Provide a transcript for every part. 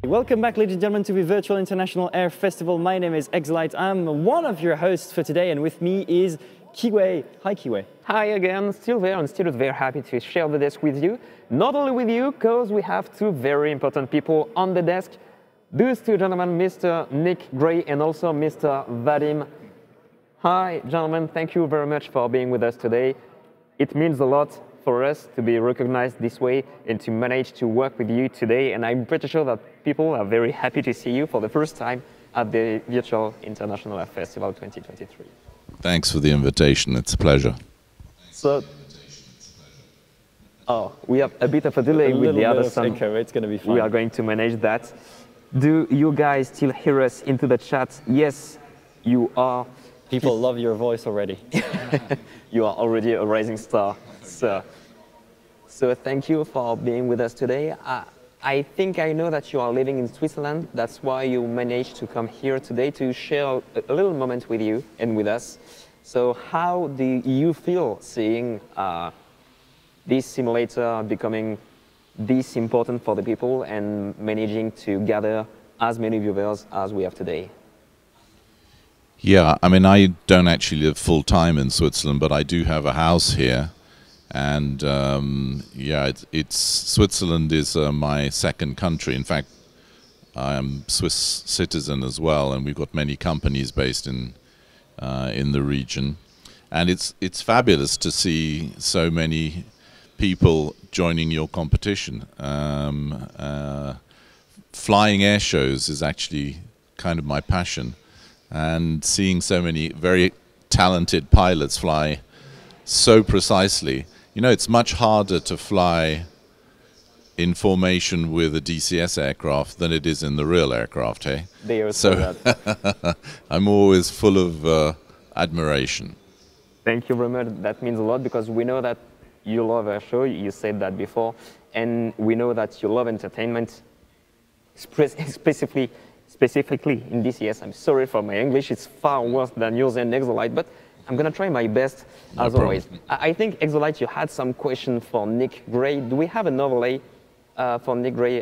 Welcome back, ladies and gentlemen, to the Virtual International Air Festival. My name is Exolite. I'm one of your hosts for today, and with me is Kiwei. Hi, Kiwei. Hi again, still there and still very happy to share the desk with you. Not only with you, because we have two very important people on the desk. Those two gentlemen, Mr. Nick Gray and also Mr. Vadim. Hi, gentlemen, thank you very much for being with us today. It means a lot for us to be recognized this way and to manage to work with you today. And I'm pretty sure that people are very happy to see you for the first time at the Virtual International Air Festival 2023. Thanks for the invitation. It's a pleasure. So, we have a bit of a delay with the other sound. It's going to be fun. We are going to manage that. Do you guys still hear us into the chat? Yes, you are. People love your voice already. You are already a rising star. So thank you for being with us today. I think I know that you are living in Switzerland. That's why you managed to come here today to share a little moment with you and with us. So how do you feel seeing this simulator becoming this important for the people and managing to gather as many viewers as we have today? Yeah, I mean, I don't actually live full-time in Switzerland, but I do have a house here. And yeah, Switzerland is my second country. In fact, I'm Swiss citizen as well, and we've got many companies based in the region. And it's fabulous to see so many people joining your competition. Flying air shows is actually kind of my passion, and seeing so many very talented pilots fly so precisely. You know, it's much harder to fly in formation with a DCS aircraft than it is in the real aircraft, hey? They are so I'm always full of admiration. Thank you very much. That means a lot because we know that you love our show. You said that before. And we know that you love entertainment, specifically in DCS. I'm sorry for my English. It's far worse than yours and Exolite, but I'm going to try my best, as always. I think, Exolite, you had some question for Nick Gray. Do we have another lay for Nick Gray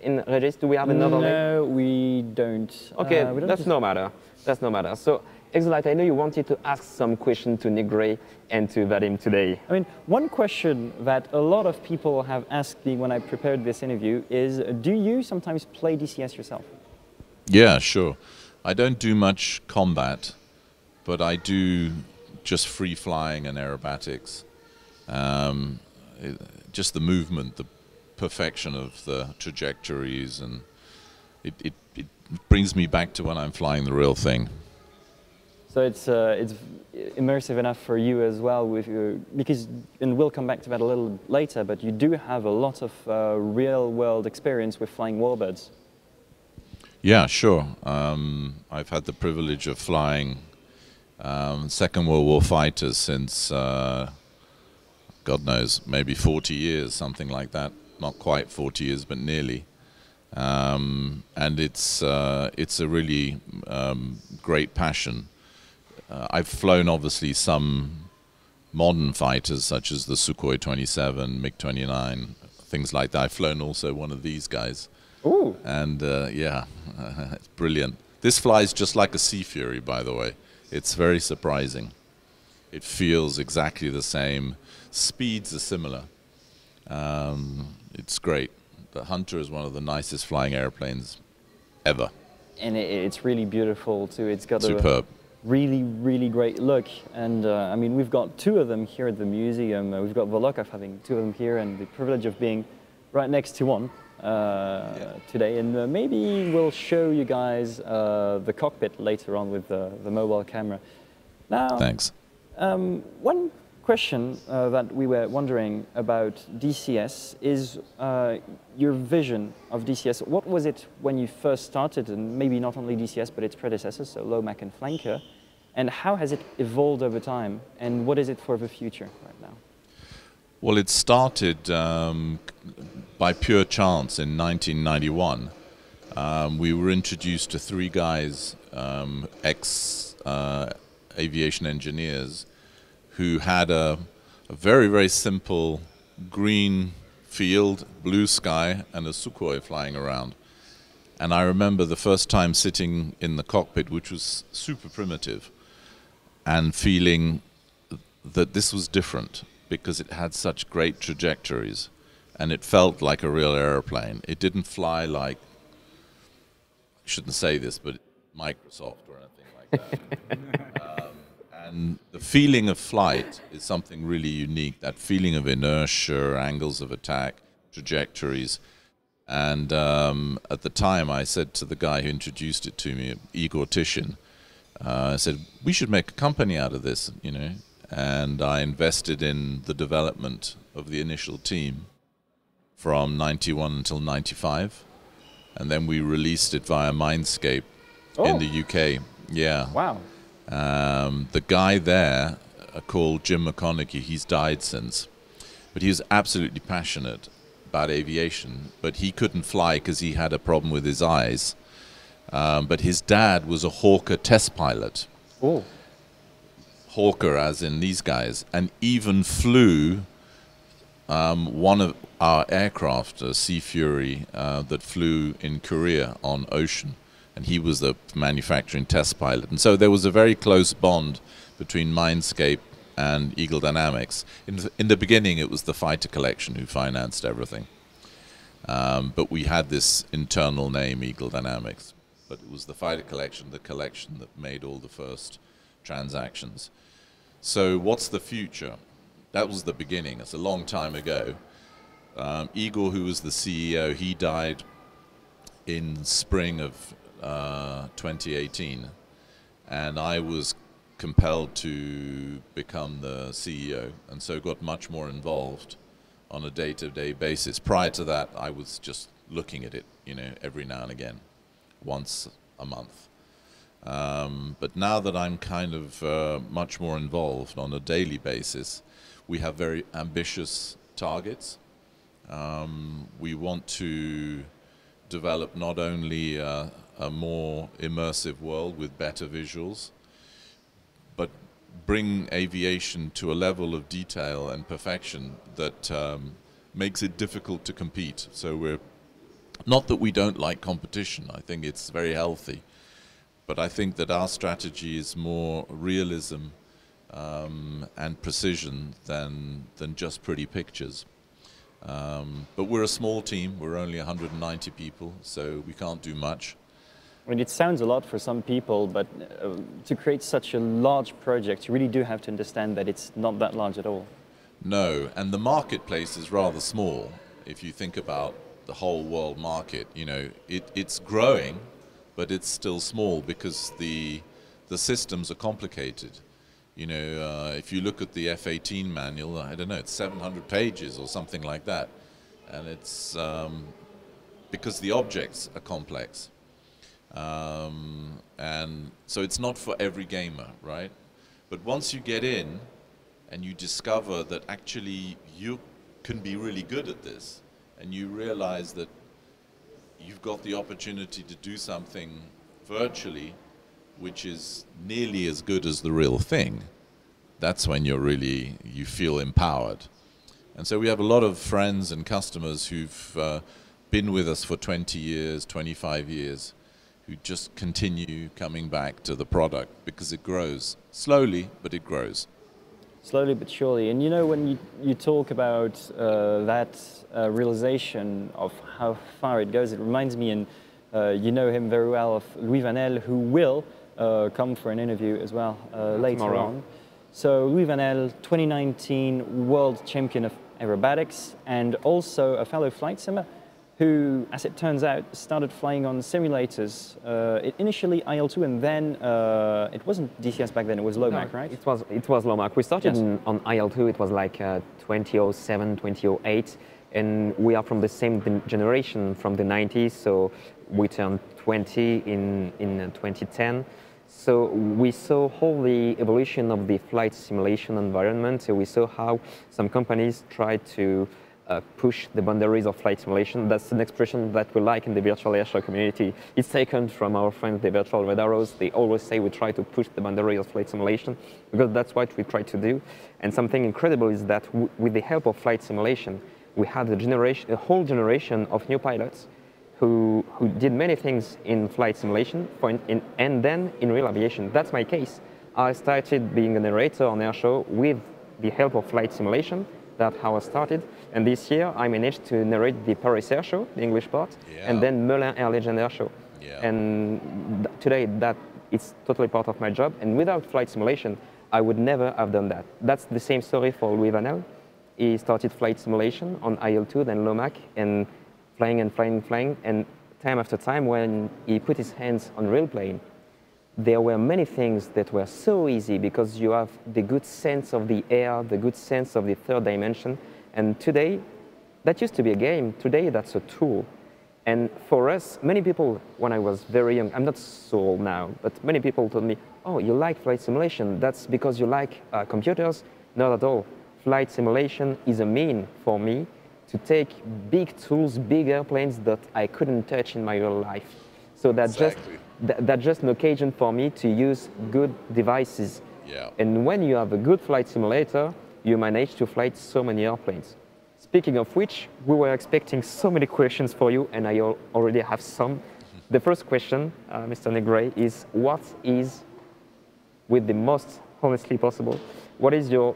in Regis? Do we have another lay? No, we don't. Okay, that's no matter. That's no matter. So, Exolite, I know you wanted to ask some question to Nick Gray and to Vadim today. I mean, one question that a lot of people have asked me when I prepared this interview is, do you sometimes play DCS yourself? Yeah, sure. I don't do much combat, but I do just free flying and aerobatics. Just the movement, the perfection of the trajectories, and it brings me back to when I'm flying the real thing. So it's immersive enough for you as well, because, and we'll come back to that a little later, but you do have a lot of real-world experience with flying warbirds. Yeah, sure. I've had the privilege of flying Second World War fighters since, God knows, maybe 40 years, something like that. Not quite 40 years, but nearly. And it's a really great passion. I've flown, obviously, some modern fighters, such as the Sukhoi 27, MiG-29, things like that. I've flown also one of these guys. Ooh. And yeah, it's brilliant. This flies just like a Sea Fury, by the way. It's very surprising. It feels exactly the same. Speeds are similar. It's great. The Hunter is one of the nicest flying airplanes ever. And it's really beautiful too. It's got superb. A really, really great look. And I mean, we've got two of them here at the museum. We've got the luck of having two of them here and the privilege of being right next to one. today, and maybe we'll show you guys the cockpit later on with the mobile camera. Now, Thanks. One question that we were wondering about DCS is your vision of DCS. What was it when you first started, and maybe not only DCS, but its predecessors, so Lomac and Flanker, and how has it evolved over time, and what is it for the future right now? Well, it started by pure chance in 1991. We were introduced to three guys, ex-aviation engineers, who had a very, very simple green field, blue sky, and a Sukhoi flying around. And I remember the first time sitting in the cockpit, which was super primitive, and feeling that this was different because it had such great trajectories, and it felt like a real airplane. It didn't fly like, I shouldn't say this, but Microsoft or anything like that. And the feeling of flight is something really unique, that feeling of inertia, angles of attack, trajectories. And at the time I said to the guy who introduced it to me, Igor Tishin, I said, we should make a company out of this, you know. And I invested in the development of the initial team from 91 until 95. And then we released it via Mindscape in the UK. Yeah. Wow. The guy there, called Jim McConaughey, he's died since, but he was absolutely passionate about aviation, but he couldn't fly because he had a problem with his eyes. But his dad was a Hawker test pilot. Oh. Hawker as in these guys, and even flew one of our aircraft, a Sea Fury, that flew in Korea on ocean. And he was the manufacturing test pilot. And so there was a very close bond between Mindscape and Aerodynamics. In the beginning, it was the fighter collection who financed everything. But we had this internal name, Aerodynamics. But it was the fighter collection, the collection that made all the first transactions. So what's the future? That was the beginning. It's a long time ago. Igor, who was the CEO, he died in spring of 2018, and I was compelled to become the CEO, and so got much more involved on a day-to-day basis. Prior to that, I was just looking at it, you know, every now and again, once a month. But now that I'm kind of much more involved on a daily basis, we have very ambitious targets. We want to develop not only a more immersive world with better visuals, but bring aviation to a level of detail and perfection that makes it difficult to compete. So we're not that we don't like competition. I think it's very healthy, but I think that our strategy is more realism and precision than just pretty pictures. But we're a small team. We're only 190 people, so we can't do much. I mean, it sounds a lot for some people, but to create such a large project, you really do have to understand that it's not that large at all. No, and the marketplace is rather small. If you think about the whole world market, you know, it's growing, but it's still small because the systems are complicated. You know, if you look at the F-18 manual, I don't know, it's 700 pages or something like that. And it's because the objects are complex. And so it's not for every gamer, right? But once you get in and you discover that actually you can be really good at this, and you realize that you've got the opportunity to do something virtually which is nearly as good as the real thing, that's when you feel empowered. And so we have a lot of friends and customers who've been with us for 20 years, 25 years, who just continue coming back to the product because it grows slowly, but it grows. Slowly but surely. And you know, when you talk about that realization of how far it goes, it reminds me, and you know him very well, of Louis Vanel, who will come for an interview as well later on. So Louis Vanel, 2019 world champion of aerobatics and also a fellow flight simmer. who, as it turns out, started flying on simulators. Initially IL-2, and then it wasn't DCS back then, it was Lomac, right? It was Lomac. We started Yes. on IL-2, it was like 2007, 2008, and we are from the same generation from the 90s, so we turned 20 in 2010. So we saw all the evolution of the flight simulation environment. So we saw how some companies tried to push the boundaries of flight simulation. That's an expression that we like in the virtual airshow community. It's taken from our friends, the virtual radaros. They always say we try to push the boundaries of flight simulation because that's what we try to do. And something incredible is that with the help of flight simulation, we had a whole generation of new pilots who did many things in flight simulation and then in real aviation. That's my case. I started being a narrator on Airshow with the help of flight simulation. That's how I started. And this year, I managed to narrate the Paris Airshow, the English part, and then Melun Air Legend Airshow. Yeah. And today, that it's totally part of my job. And without flight simulation, I would never have done that. That's the same story for Louis Vanel. He started flight simulation on IL-2, then Lomac, and flying and flying and flying. And time after time, when he put his hands on real plane, there were many things that were so easy because you have the good sense of the air, the good sense of the third dimension. And today, that used to be a game. Today, that's a tool. And for us, many people, when I was very young, I'm not so old now, but many people told me, oh, you like flight simulation. That's because you like computers? Not at all. Flight simulation is a mean for me to take big tools, big airplanes that I couldn't touch in my real life. So that's just an occasion for me to use good devices. Yeah. And when you have a good flight simulator, you manage to fly so many airplanes. Speaking of which, we were expecting so many questions for you, and I already have some. The first question, Mr. Negray, is what is, with the most honestly possible, what is your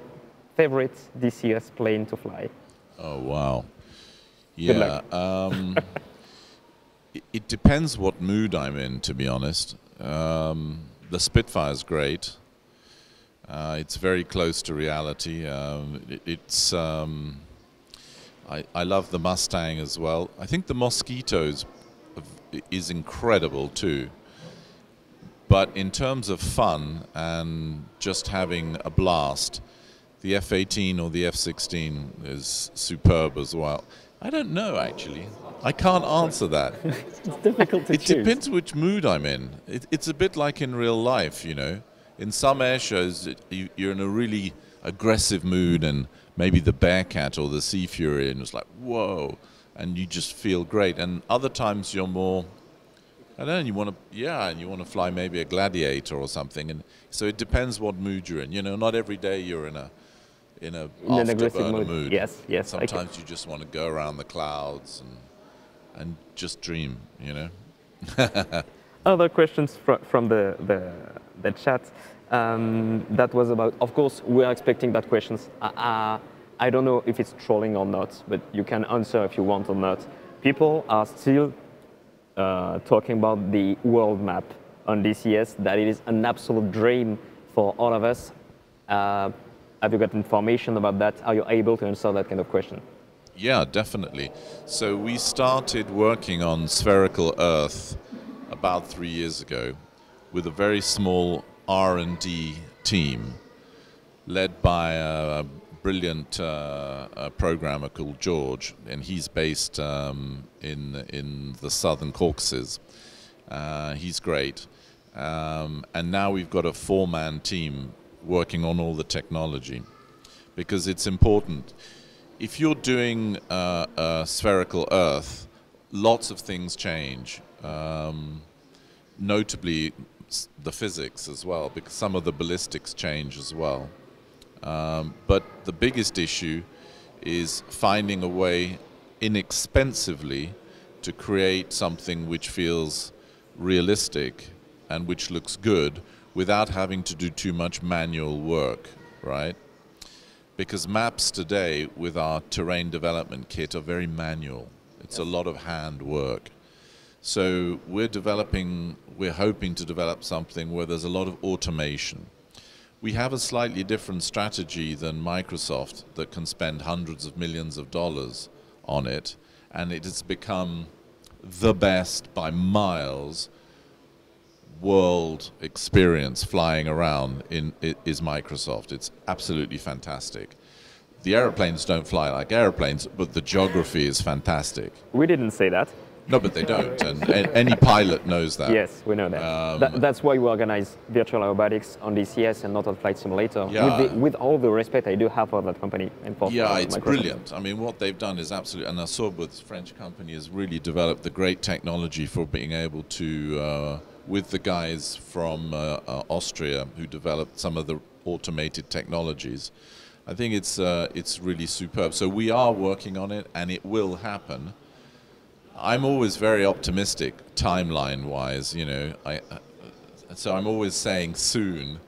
favorite DCS plane to fly? Oh, wow. Good Yeah. luck. It depends what mood I'm in, to be honest. The Spitfire is great. It's very close to reality. I love the Mustang as well. I think the Mosquito is incredible too. But in terms of fun and just having a blast, the F-18 or the F-16 is superb as well. I don't know, actually. I can't answer that. It's difficult to choose. It depends which mood I'm in. It's a bit like in real life, you know. In some air shows, you're in a really aggressive mood, and maybe the Bearcat or the Sea Fury, and it's like, whoa, and you just feel great. And other times you're more, I don't know, you want to fly maybe a Gladiator or something. And so it depends what mood you're in. You know, not every day you're in an afterburner mood. Yes. Sometimes you just want to go around the clouds and just dream, you know. Other questions from the chat. That was about, of course, we are expecting that questions. I don't know if it's trolling or not, but you can answer if you want or not. People are still talking about the world map on DCS, that it is an absolute dream for all of us. Have you got information about that? Are you able to answer that kind of question? Yeah, definitely. So we started working on spherical Earth about 3 years ago with a very small R&D team led by a brilliant programmer called George, and he's based in the Southern Caucasus. He's great. And now we've got a 4-man team working on all the technology, because it's important. If you're doing a spherical Earth, lots of things change, notably the physics as well, because some of the ballistics change as well. But the biggest issue is finding a way inexpensively to create something which feels realistic and which looks good without having to do too much manual work, right? Because maps today with our terrain development kit are very manual. It's a lot of hand work. So we're hoping to develop something where there's a lot of automation. We have a slightly different strategy than Microsoft that can spend hundreds of millions of dollars on it, and it has become the best by miles world experience flying around is Microsoft. It's absolutely fantastic. The airplanes don't fly like airplanes, but the geography is fantastic. We didn't say that. No, but they don't, and any pilot knows that. Yes, we know that. That's why we organize virtual aerobatics on DCS and not on Flight Simulator. Yeah. With all the respect I do have for that company and for yeah, it's Microsoft. brilliant. I mean, what they've done is absolutely, and Asob, this French company, has really developed the great technology for being able to, with the guys from Austria who developed some of the automated technologies. I think it's really superb. So we are working on it, and it will happen. I'm always very optimistic, timeline-wise, you know. So I'm always saying soon,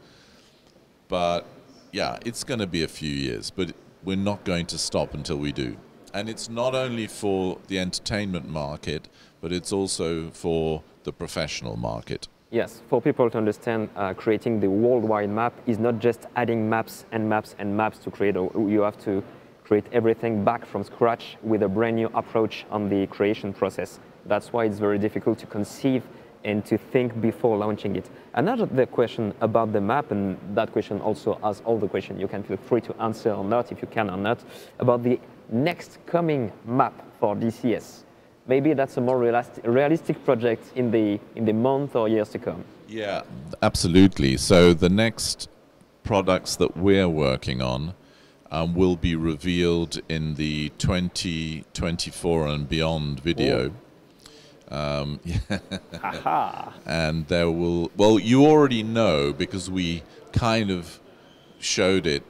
but yeah, it's going to be a few years, but we're not going to stop until we do. And it's not only for the entertainment market, but it's also for the professional market. Yes, for people to understand, creating the worldwide map is not just adding maps and maps and maps to create. You have to create everything back from scratch with a brand new approach on the creation process. That's why it's very difficult to conceive and to think before launching it. Another question about the map, and that question also as all the questions, you can feel free to answer or not, if you can or not, about the next coming map for DCS. Maybe that's a more realistic project in the month or years to come. Yeah, absolutely. So the next products that we're working on will be revealed in the 2024 and beyond video. And there will, well, you already know because we kind of showed it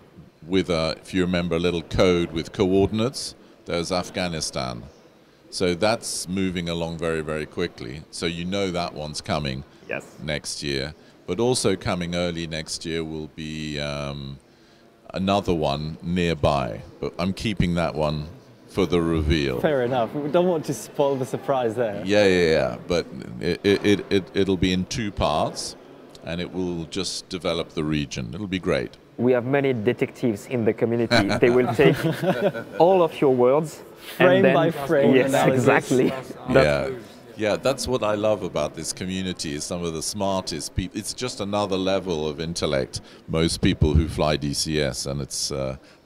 with a, if you remember, a little code with coordinates. There's Afghanistan. So that's moving along very, very quickly. So you know that one's coming next year. But also coming early next year will be another one nearby. But I'm keeping that one for the reveal. Fair enough. We don't want to spoil the surprise there. Yeah. But it'll be in 2 parts, and it will just develop the region. It'll be great. We have many detectives in the community. They will take all of your words frame and then, by frame. Yes, analysis. exactly. Yeah, that's what I love about this community, is some of the smartest people. It's just another level of intellect, most people who fly DCS, and it's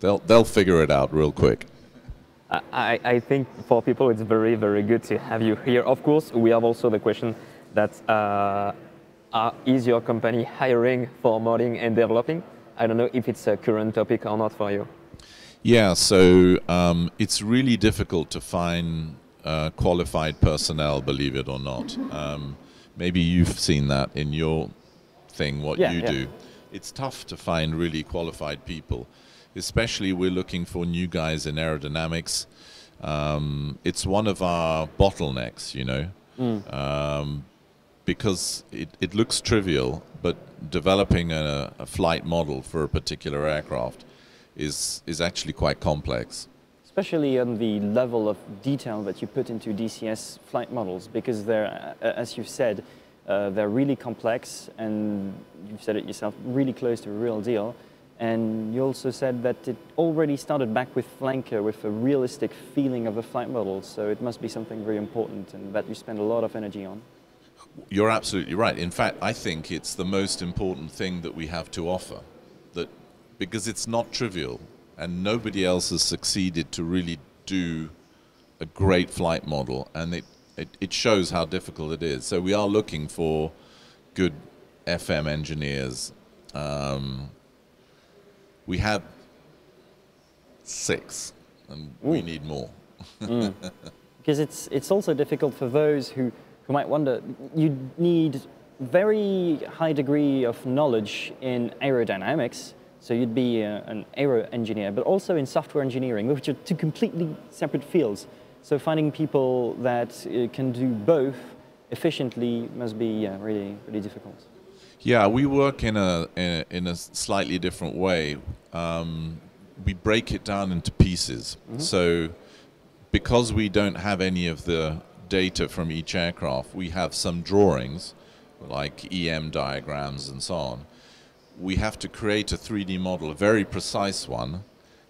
they'll figure it out real quick. I think for people it's very, very good to have you here. Of course, we have also the question that is your company hiring for modding and developing? I don't know if it's a current topic or not for you. Yeah, so it's really difficult to find qualified personnel, believe it or not. Maybe you've seen that in your thing, what you do. It's tough to find really qualified people. Especially we're looking for new guys in aerodynamics. It's one of our bottlenecks, you know, because it looks trivial, but developing a flight model for a particular aircraft is actually quite complex. Especially on the level of detail that you put into DCS flight models, because they're, as you've said, they're really complex, and you've said it yourself, really close to a real deal. And you also said that it already started back with Flanker, with a realistic feeling of a flight model, so it must be something very important and that you spend a lot of energy on. You're absolutely right. In fact, I think it's the most important thing that we have to offer, that because it's not trivial, and nobody else has succeeded to really do a great flight model, and it shows how difficult it is. So we are looking for good FM engineers. We have 6, and we need more. Because it's also difficult for those who might wonder, you need very high degree of knowledge in aerodynamics, so you'd be an aero engineer, but also in software engineering, which are 2 completely separate fields. So finding people that can do both efficiently must be really, really difficult. Yeah, we work in a slightly different way. We break it down into pieces. So because we don't have any of the data from each aircraft, we have some drawings, like EM diagrams and so on. We have to create a 3D model, a very precise one,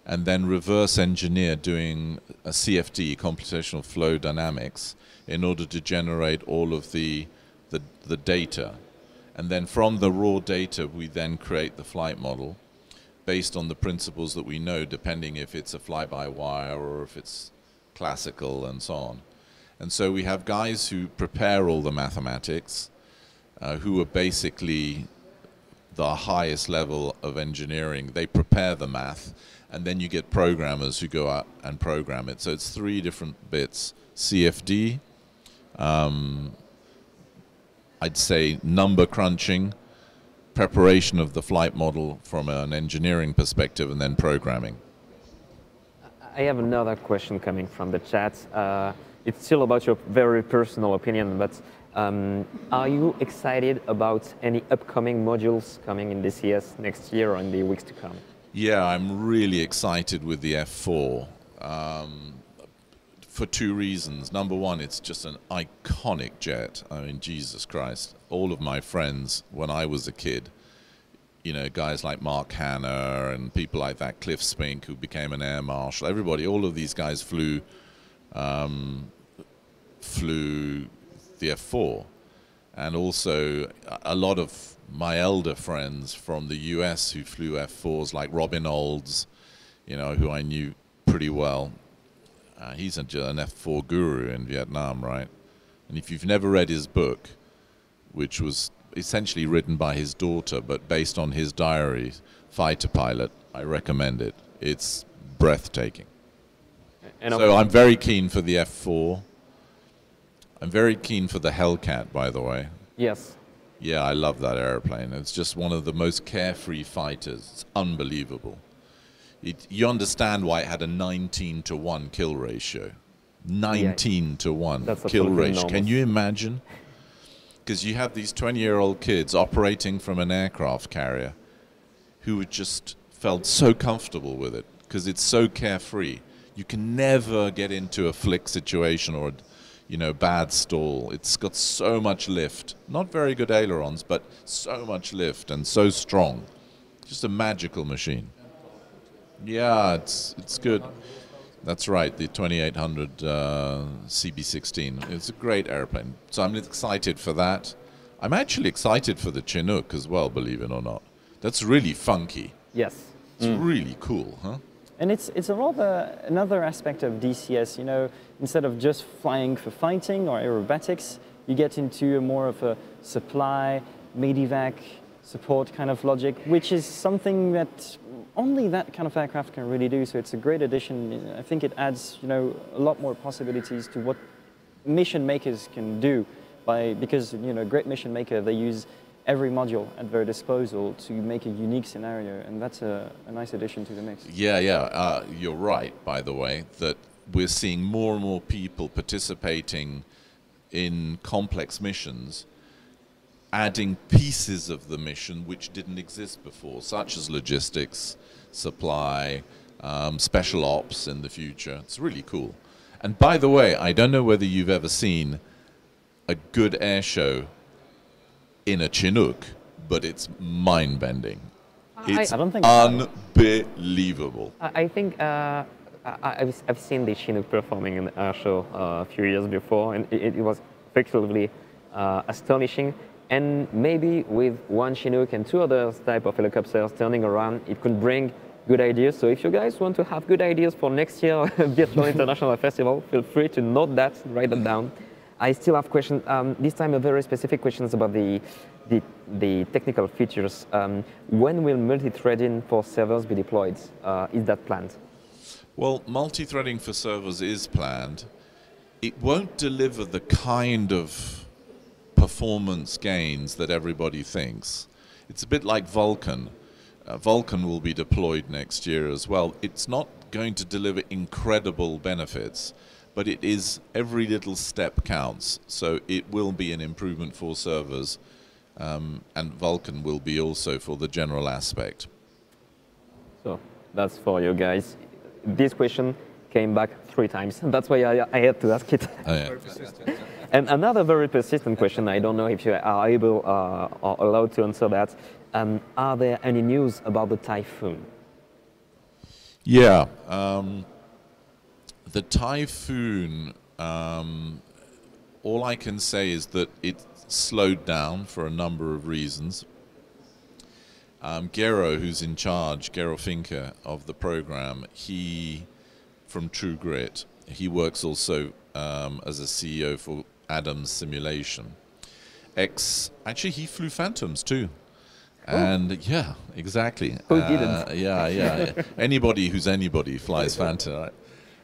and then reverse engineer doing a CFD, computational flow dynamics, in order to generate all of the data. And then from the raw data, we then create the flight model based on the principles that we know, depending if it's a fly-by-wire or if it's classical and so on. And so we have guys who prepare all the mathematics, who are basically the highest level of engineering. They prepare the math, and then you get programmers who go out and program it. So it's 3 different bits: CFD, I'd say number crunching, preparation of the flight model from an engineering perspective, and then programming. I have another question coming from the chat. It's still about your very personal opinion, but are you excited about any upcoming modules coming in DCS next year or in the weeks to come? Yeah, I'm really excited with the F4 for 2 reasons. Number one, it's just an iconic jet. I mean, Jesus Christ. All of my friends, when I was a kid, you know, guys like Mark Hanna and people like that, Cliff Spink, who became an air marshal, everybody, all of these guys flew the F4. And also a lot of my elder friends from the US who flew F4s, like Robin Olds, you know, who I knew pretty well. He's an F4 guru in Vietnam, right? And if you've never read his book, which was essentially written by his daughter, but based on his diary, Fighter Pilot, I recommend it. It's breathtaking. And so I'm very keen for the F4. I'm very keen for the Hellcat, by the way. Yes. Yeah, I love that airplane. It's just one of the most carefree fighters. It's unbelievable. You understand why it had a 19-to-1 kill ratio. 19-to-1 kill ratio. Enormous. Can you imagine? Because you have these 20-year-old kids operating from an aircraft carrier who just felt so comfortable with it because it's so carefree. You can never get into a flick situation or, you know, bad stall. It's got so much lift. Not very good ailerons, but so much lift and so strong. Just a magical machine. Yeah, it's good. That's right, the 2800 CB16. It's a great airplane. So I'm excited for that. I'm actually excited for the Chinook as well, believe it or not. That's really funky. Yes. It's really cool, huh? And it's a rather another aspect of DCS, you know, instead of just flying for fighting or aerobatics, you get into a more of a supply, medivac, support kind of logic, which is something that only that kind of aircraft can really do. So it's a great addition. I think it adds, you know, a lot more possibilities to what mission makers can do because, you know, great mission maker, they use every module at their disposal to make a unique scenario, and that's a nice addition to the mix. Yeah, you're right, by the way, that we're seeing more and more people participating in complex missions, adding pieces of the mission which didn't exist before, such as logistics, supply, special ops in the future. It's really cool. And by the way, I don't know whether you've ever seen a good air show in a Chinook, but it's mind-bending. It's unbelievable. I think I've seen the Chinook performing in the Airshow a few years before, and it was effectively astonishing. And maybe with one Chinook and 2 other type of helicopters turning around, it could bring good ideas. So if you guys want to have good ideas for next year Virtual International Festival, feel free to note that, write that down. I still have questions. This time, a very specific questions about the technical features. When will multi-threading for servers be deployed? Is that planned? Well, multi-threading for servers is planned. It won't deliver the kind of performance gains that everybody thinks. It's a bit like Vulkan. Vulkan will be deployed next year as well. It's not going to deliver incredible benefits, but it is every little step counts. So it will be an improvement for servers, and Vulkan will be also for the general aspect. So that's for you guys. This question came back 3 times. That's why I had to ask it. Oh, yeah. And another very persistent question, I don't know if you are able or allowed to answer that. Are there any news about the Typhoon? Yeah, the Typhoon, all I can say is that it slowed down for a number of reasons. Gero, who's in charge, Gero Finke of the program, he, from True Grit, he works also as a CEO for Adams Simulation. Actually, he flew Phantoms too. And yeah, exactly. Who didn't? Yeah. Anybody who's anybody flies Phantom, right?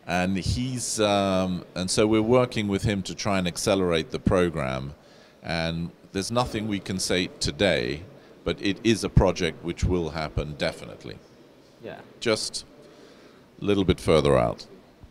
And he's and so we're working with him to try and accelerate the program. And there's nothing we can say today, but it is a project which will happen definitely. Yeah. Just a little bit further out.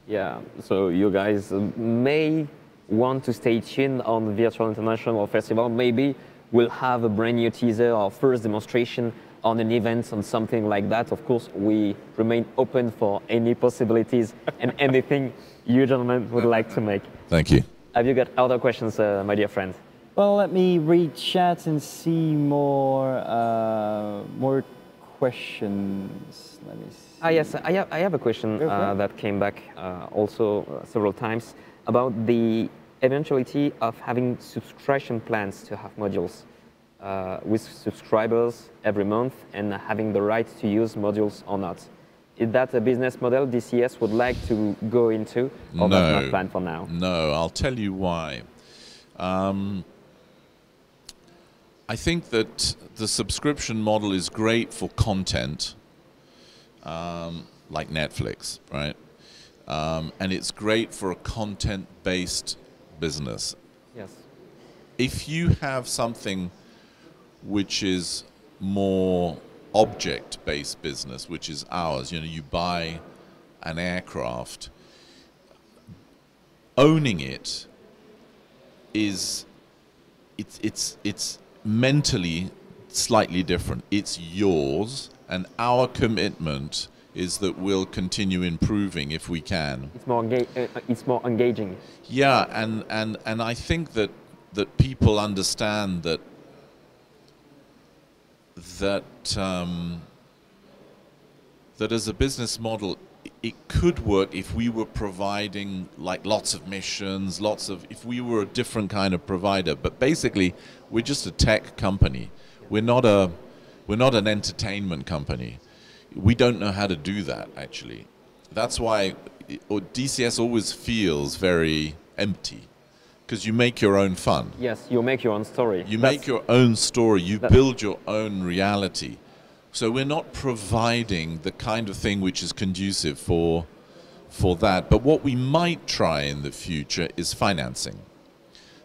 Yeah. So you guys may want to stay tuned on Virtual International Festival. Maybe we'll have a brand new teaser or first demonstration on an event, on something like that. Of course, we remain open for any possibilities and anything you gentlemen would like to make. Thank you. Have you got other questions, my dear friend? Well, let me read chat and see more questions. Let me see. Ah, yes, I have a question that came back also several times about the eventuality of having subscription plans to have modules with subscribers every month and having the right to use modules or not. Is that a business model DCS would like to go into, or that's not planned for now? No, I'll tell you why. I think that the subscription model is great for content, like Netflix, right? And it's great for a content-based business. Yes. If you have something which is more object-based business, which is ours, you know, you buy an aircraft, owning it is, it's mentally slightly different. It's yours, and our commitment is that we'll continue improving if we can. It's more engaging. Yeah, and I think that people understand that as a business model, it could work if we were providing like lots of missions, if we were a different kind of provider. But basically, we're just a tech company. We're not an entertainment company. We don't know how to do that, actually. That's why DCS always feels very empty, because you make your own fun. Yes, you make your own story. You make your own story. You build your own reality. So we're not providing the kind of thing which is conducive for that. But what we might try in the future is financing.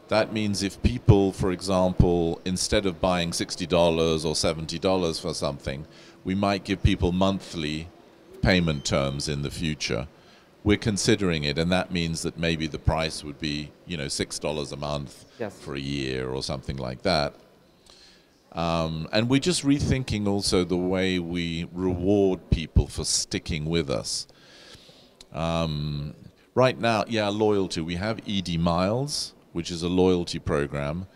That means if people, for example, instead of buying $60 or $70 for something, we might give people monthly payment terms in the future. We're considering it, and that means that maybe the price would be, you know, $6 a month for a year or something like that. And we're just rethinking also the way we reward people for sticking with us. Right now, loyalty. We have ED Miles, which is a loyalty program,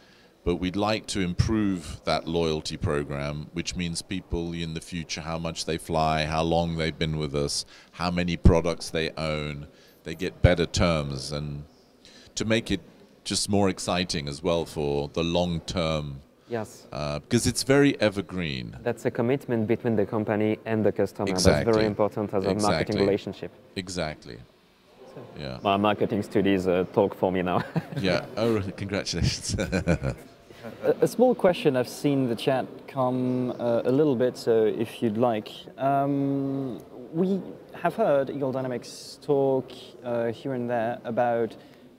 but we'd like to improve that loyalty program, which means people in the future, how much they fly, how long they've been with us, how many products they own, they get better terms, and to make it just more exciting as well for the long term. Yes. Because it's very evergreen. That's a commitment between the company and the customer. Exactly. That's very important as a marketing relationship. Exactly. Yeah. My marketing studies talk for me now. Yeah. Oh, congratulations. A small question. I've seen the chat come a little bit, so if you'd like. We have heard Aerodynamics talk here and there about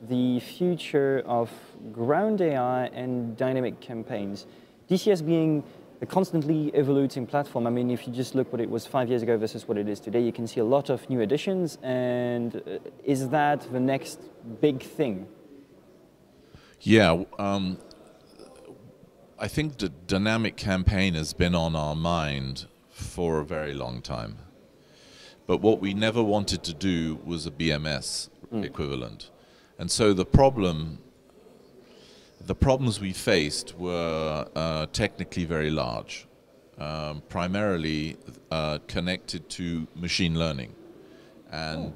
the future of ground AI and dynamic campaigns. DCS being a constantly evolving platform. I mean, if you just look what it was 5 years ago versus what it is today, you can see a lot of new additions. And is that the next big thing? Yeah, I think the dynamic campaign has been on our mind for a very long time. But what we never wanted to do was a BMS equivalent. And so the problems we faced were technically very large, primarily connected to machine learning. and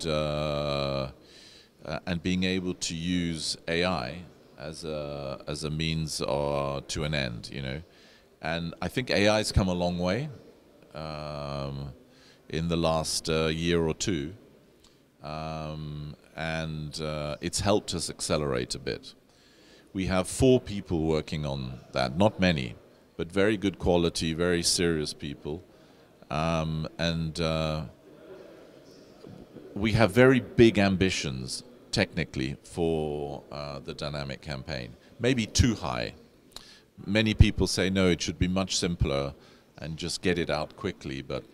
being able to use AI as a means or to an end, you know. And I think AI's come a long way in the last year or two, and it's helped us accelerate a bit. We have 4 people working on that, not many, but very good quality, very serious people, and we have very big ambitions technically for the dynamic campaign, maybe too high. Many people say no, it should be much simpler and just get it out quickly, but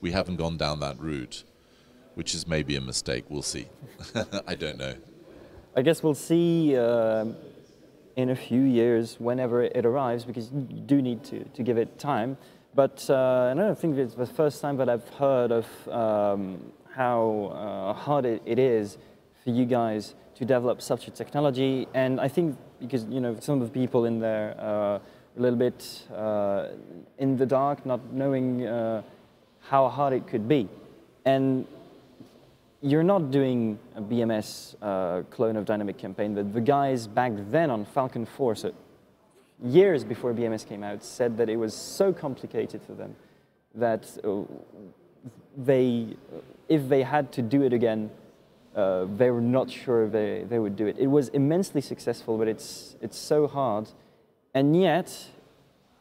we haven't gone down that route, which is maybe a mistake. We'll see. I don't know. I guess we'll see in a few years whenever it arrives, because you do need to give it time. But I don't think it's the first time that I've heard of how hard it is for you guys to develop such a technology. And I think because, you know, some of the people in there are a little bit in the dark, not knowing how hard it could be. And you're not doing a BMS clone of Dynamic Campaign, but the guys back then on Falcon 4, so years before BMS came out, said that it was so complicated for them that if they had to do it again, they were not sure they would do it. It was immensely successful, but it's so hard. And yet,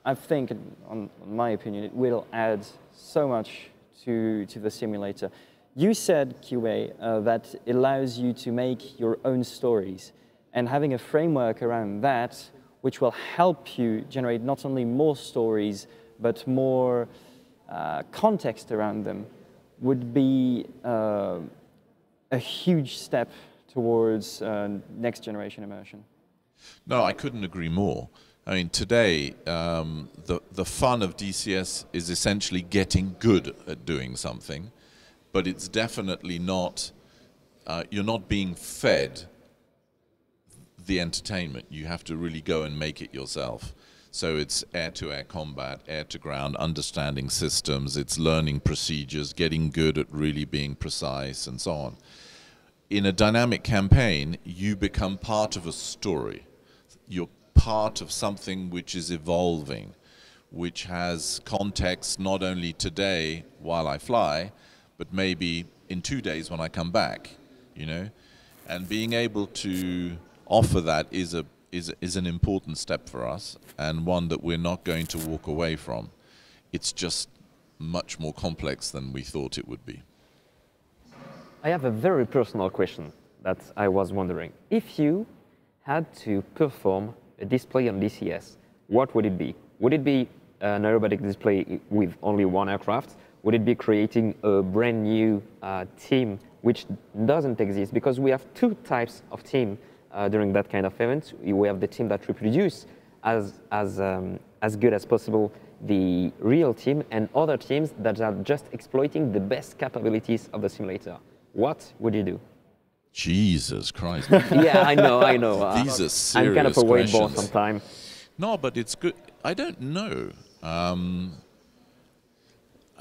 I think, in my opinion, it will add so much to the simulator. You said, QA, that it allows you to make your own stories, and having a framework around that, which will help you generate not only more stories, but more context around them, would be a huge step towards next generation immersion. No, I couldn't agree more. I mean, today, the fun of DCS is essentially getting good at doing something, but it's definitely not, you're not being fed the entertainment. You have to really go and make it yourself. So it's air-to-air combat, air-to-ground, understanding systems, it's learning procedures, getting good at really being precise, and so on. In a dynamic campaign, you become part of a story. You're part of something which is evolving, which has context not only today while I fly, but maybe in 2 days when I come back, you know? And being able to offer that is an important step for us, and one that we're not going to walk away from. It's just much more complex than we thought it would be. I have a very personal question that I was wondering. If you had to perform a display on DCS, what would it be? Would it be an aerobatic display with only one aircraft? Would it be creating a brand new team which doesn't exist? Because we have 2 types of team during that kind of event. We have the team that reproduce as good as possible the real team, and other teams that are just exploiting the best capabilities of the simulator. What would you do? Jesus Christ. Yeah, I know. These are serious I'm kind of a weight ball questions. sometimes. No, but it's good. I don't know. I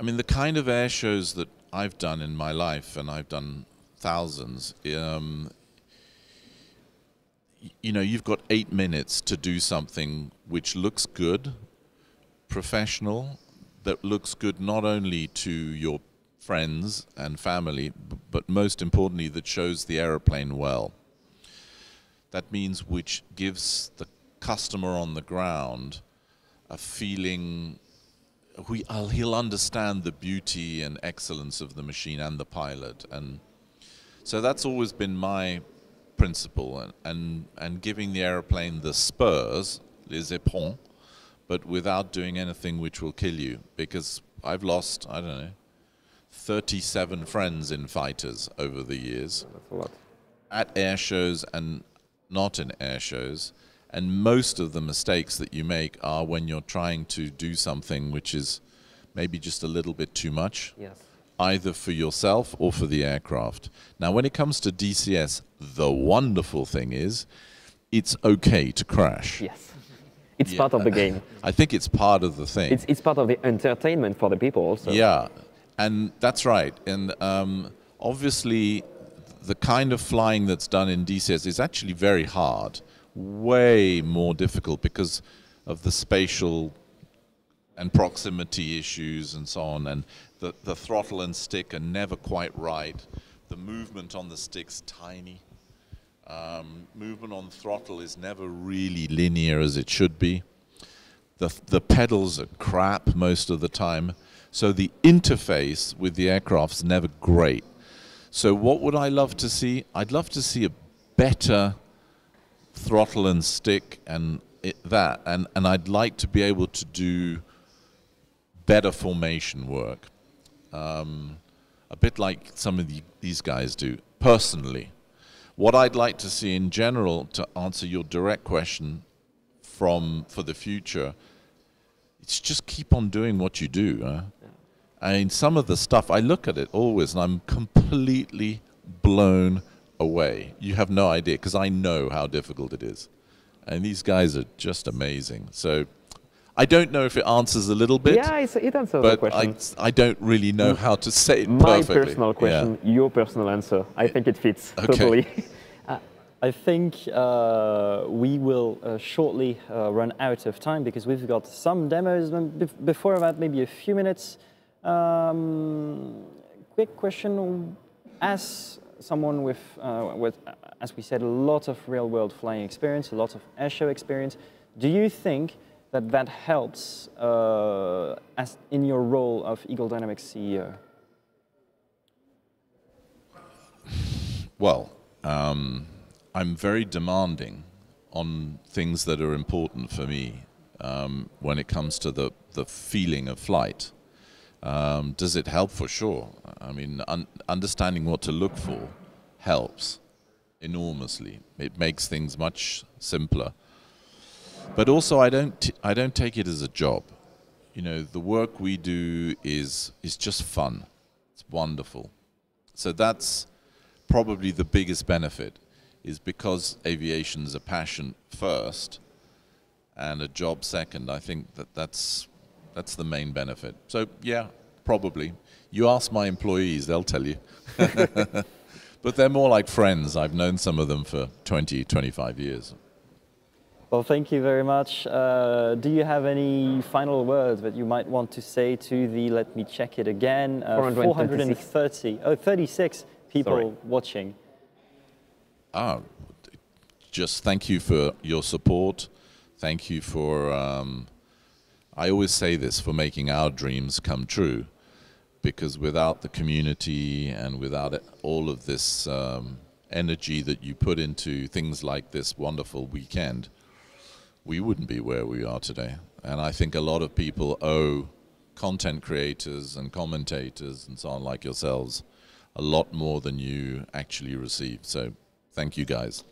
mean, the kind of air shows that I've done in my life, and I've done thousands, you know, you've got 8 minutes to do something which looks good, professional, that looks good not only to your friends and family, but most importantly, that shows the aeroplane well. That means which gives the customer on the ground a feeling, he'll understand the beauty and excellence of the machine and the pilot. And so that's always been my principle, and giving the aeroplane the spurs, les éperons, but without doing anything which will kill you. Because I've lost, I don't know, 37 friends in fighters over the years. That's a lot. At air shows and not in air shows. And most of the mistakes that you make are when you're trying to do something which is maybe just a little bit too much. Yes. Either for yourself or for the aircraft. Now, when it comes to DCS, the wonderful thing is, it's okay to crash. Yes. It's part of the game. I think it's part of the thing. It's part of the entertainment for the people also. Yeah, and that's right. And Obviously, the kind of flying that's done in DCS is actually very hard, way more difficult because of the spatial and proximity issues and so on, and the throttle and stick are never quite right. The movement on the stick's tiny. Movement on throttle is never really linear as it should be. The pedals are crap most of the time, so the interface with the aircraft's never great. So what would I love to see? I'd love to see a better throttle and stick and and I'd like to be able to do better formation work, a bit like some of these guys do. Personally, what I'd like to see in general, to answer your direct question for the future, it's just keep on doing what you do. Yeah. I mean, some of the stuff, I look at it always and I'm completely blown away. You have no idea, because I know how difficult it is. And these guys are just amazing. So I don't know if it answers a little bit. Yeah, it answers the question. I don't really know how to say it perfectly. My personal question, your personal answer. I think it fits totally. I think we will shortly run out of time because we've got some demos. Before that, maybe a few minutes. Quick question: as someone with, as we said, a lot of real-world flying experience, a lot of airshow experience, do you think that helps as in your role of Eagle Dynamics CEO? Well, I'm very demanding on things that are important for me when it comes to the feeling of flight. Does it help? For sure. I mean, understanding what to look for helps enormously. It makes things much simpler. But also, I don't take it as a job. You know, the work we do is just fun. It's wonderful. So that's probably the biggest benefit, is because aviation's a passion first and a job second. I think that's the main benefit. So yeah, probably. You ask my employees, they'll tell you. But they're more like friends. I've known some of them for 20, 25 years. Well, thank you very much. Do you have any final words that you might want to say to the, let me check it again, 36 people watching? Just thank you for your support. Thank you for, I always say this, for making our dreams come true. Because without the community and without all of this energy that you put into things like this wonderful weekend, we wouldn't be where we are today. And I think a lot of people owe content creators and commentators and so on like yourselves a lot more than you actually receive. So thank you guys.